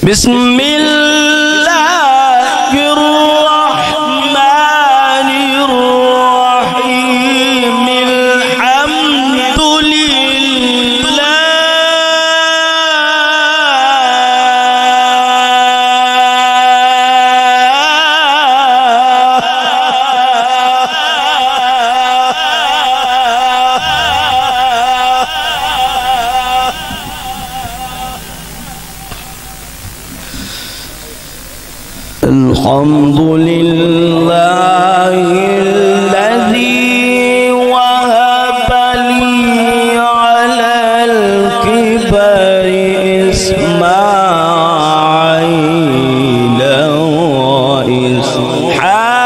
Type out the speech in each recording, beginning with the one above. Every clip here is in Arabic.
بسم الله الرحمن الرحيم الحمد لله الحمد لله الذي وهب لي على الكبر إسماعيل وإسحاق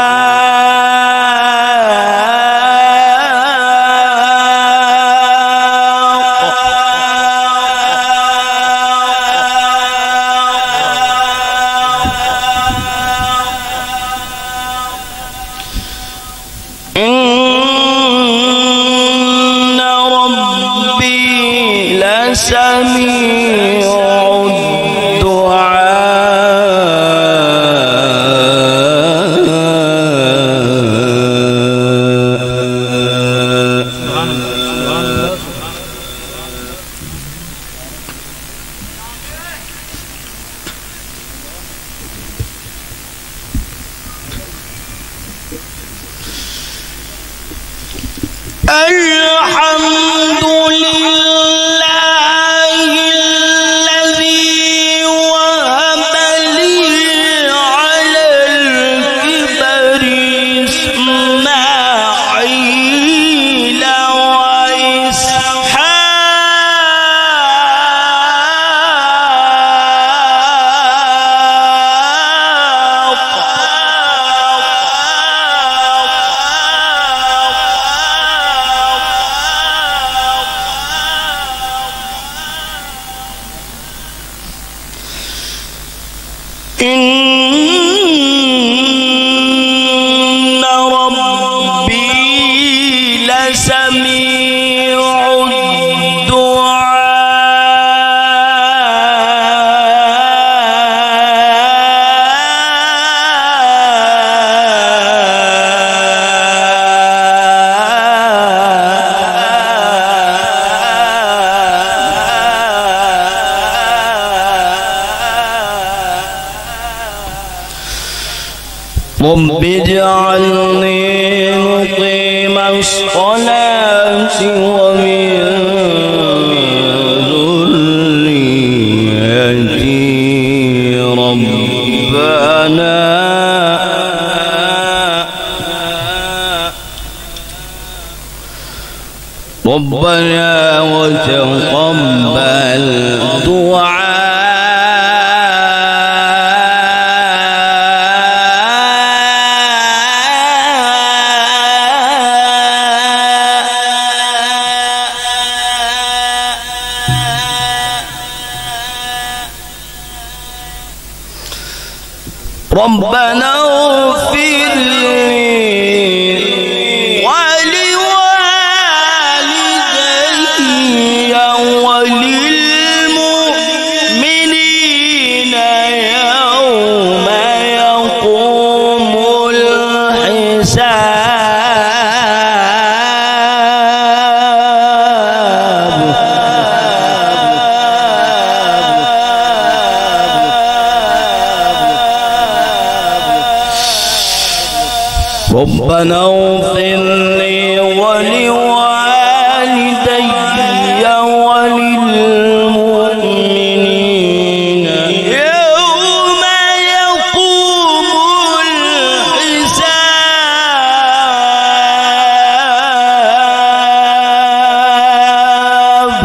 إن ربي لسميع الحمد لله الذي وهب لي على الكبر إسماعيل إن ربي لسميع رب اجعلني مقيم الصلاة ومن ذريتي ربنا وتقبل دعاء ربنا اغفر لي ولوالدي وللمؤمنين يوم يقوم ربنا اغفر لي ولوالدي وللمؤمنين يوم يقوم الحساب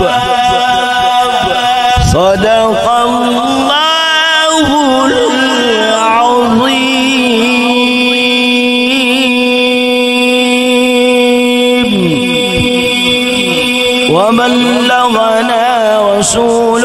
صدق الله العظيم وبلغنا رسول